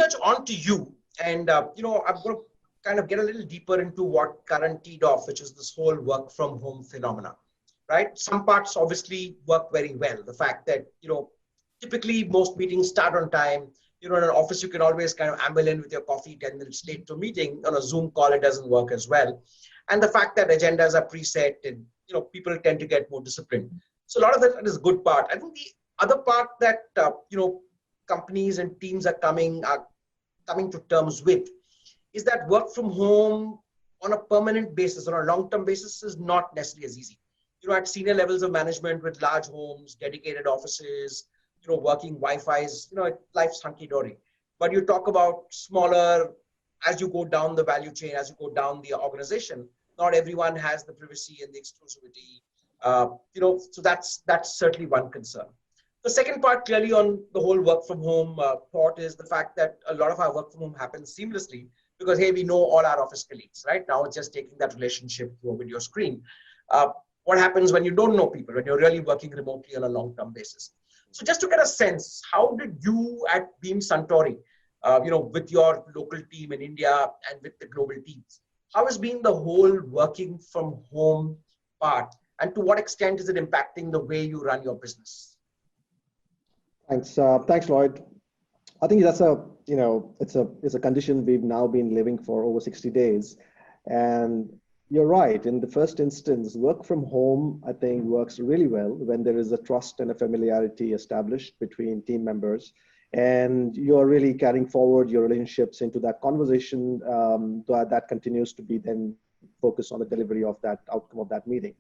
Neeraj, on to you. And, I'm going to kind of get a little deeper into what Karan teed off, which is this whole work from home phenomena, right? Some parts obviously work very well. The fact that, typically most meetings start on time. In an office, you can always kind of amble in with your coffee 10 minutes late to a meeting. On a Zoom call, it doesn't work as well. And the fact that agendas are preset and, people tend to get more disciplined. So a lot of that is good part. I think the other part that, companies and teams are coming to terms with is that work from home on a permanent basis, on a long-term basis, is not necessarily as easy. At senior levels of management with large homes, dedicated offices, working Wi-Fi's, life's hunky-dory. But you talk about smaller, as you go down the value chain, as you go down the organization, not everyone has the privacy and the exclusivity. So that's certainly one concern. The second part, clearly, on the whole work from home thought is the fact that a lot of our work from home happens seamlessly because, hey, we know all our office colleagues, right? Now it's just taking that relationship through a video screen. What happens when you don't know people, when you're really working remotely on a long-term basis? So just to get a sense, how did you at Beam Suntory, with your local team in India and with the global teams, how has been the whole working from home part? And to what extent is it impacting the way you run your business? Thanks, Lloyd. I think that's it's a condition we've now been living for over 60 days. And you're right. In the first instance, work from home, I think, works really well when there is a trust and a familiarity established between team members. And you're really carrying forward your relationships into that conversation that continues to be then focused on the delivery of that outcome of that meeting.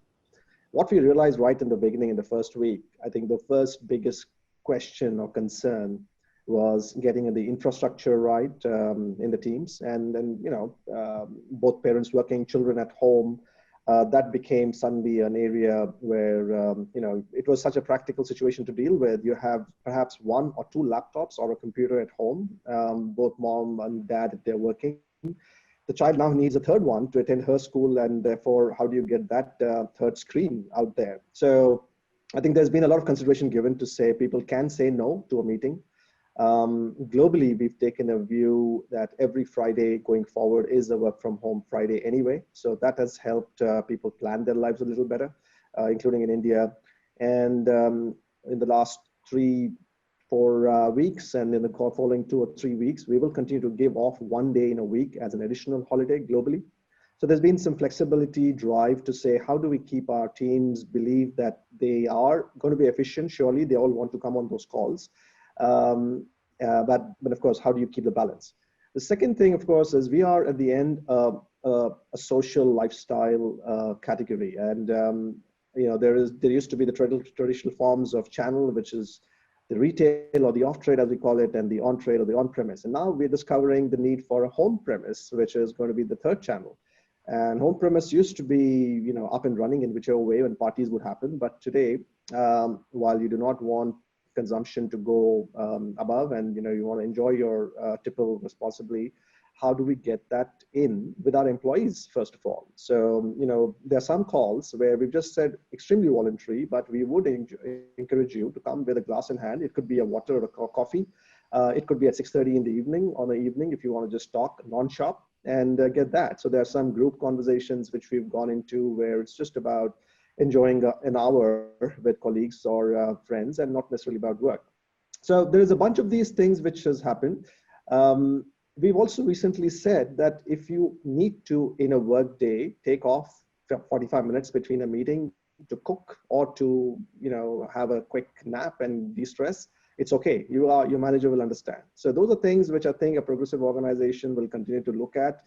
What we realized right in the beginning, in the first week, I think the first biggest question or concern was getting the infrastructure right in the teams, and then both parents working, children at home. That became suddenly an area where it was such a practical situation to deal with. You have perhaps 1 or 2 laptops or a computer at home, both mom and dad if they're working. The child now needs a third one to attend her school, and therefore, how do you get that third screen out there? So I think there's been a lot of consideration given to say people can say no to a meeting. Globally, we've taken a view that every Friday going forward is a work from home Friday anyway. So that has helped people plan their lives a little better, including in India. And in the last 3-4 weeks and in the following 2 or 3 weeks, we will continue to give off 1 day in a week as an additional holiday globally. So there's been some flexibility drive to say, how do we keep our teams believe that they are going to be efficient? Surely they all want to come on those calls. But of course, how do you keep the balance? The second thing, of course, is we are at the end a social lifestyle category. And, there used to be the traditional forms of channel, which is the retail or the off-trade, as we call it, and the on-trade or the on-premise. And now we're discovering the need for a home premise, which is going to be the third channel. And home premise used to be, up and running in whichever way when parties would happen. But today, while you do not want consumption to go above and, you want to enjoy your tipple responsibly, how do we get that in with our employees, first of all? So, there are some calls where we've just said extremely voluntary, but we would encourage you to come with a glass in hand. It could be a water or a coffee. It could be at 6:30 in the evening, on the evening, if you want to just talk non-shop and get that. So there are some group conversations which we've gone into where it's just about enjoying an hour with colleagues or friends and not necessarily about work. So there's a bunch of these things which has happened. We've also recently said that if you need to, in a work day, take off 45 minutes between a meeting to cook or to, have a quick nap and de-stress, it's okay. Your manager will understand. So those are things which I think a progressive organization will continue to look at.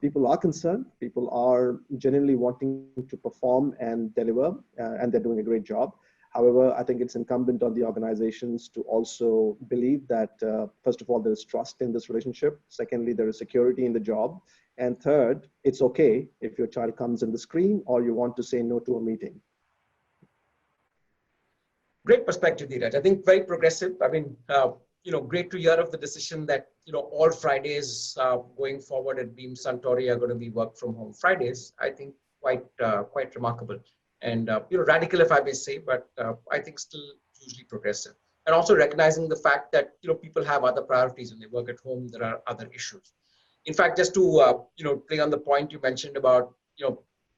People are concerned. People are genuinely wanting to perform and deliver, and they're doing a great job. However, I think it's incumbent on the organizations to also believe that, first of all, there is trust in this relationship. Secondly, there is security in the job. And third, it's okay if your child comes in the screen or you want to say no to a meeting. Great perspective, Neeraj. I think very progressive. I mean, great to hear of the decision that, all Fridays going forward at Beam Suntory are going to be work from home Fridays. I think quite remarkable and, radical, if I may say, but I think still hugely progressive. and also recognizing the fact that people have other priorities when they work at home. There are other issues. In fact, just to play on the point you mentioned about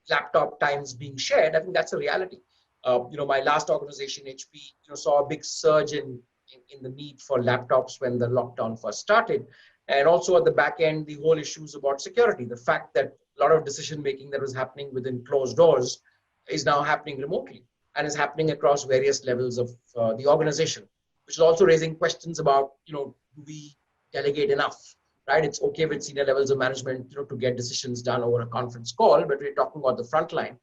laptop times being shared, I think that's a reality. My last organization, HP, saw a big surge in the need for laptops when the lockdown first started. And also at the back end, the whole issues about security, the fact that a lot of decision making that was happening within closed doors is now happening remotely and is happening across various levels of the organization, which is also raising questions about, do we delegate enough, right? It's okay with senior levels of management, to get decisions done over a conference call, but we're talking about the front line.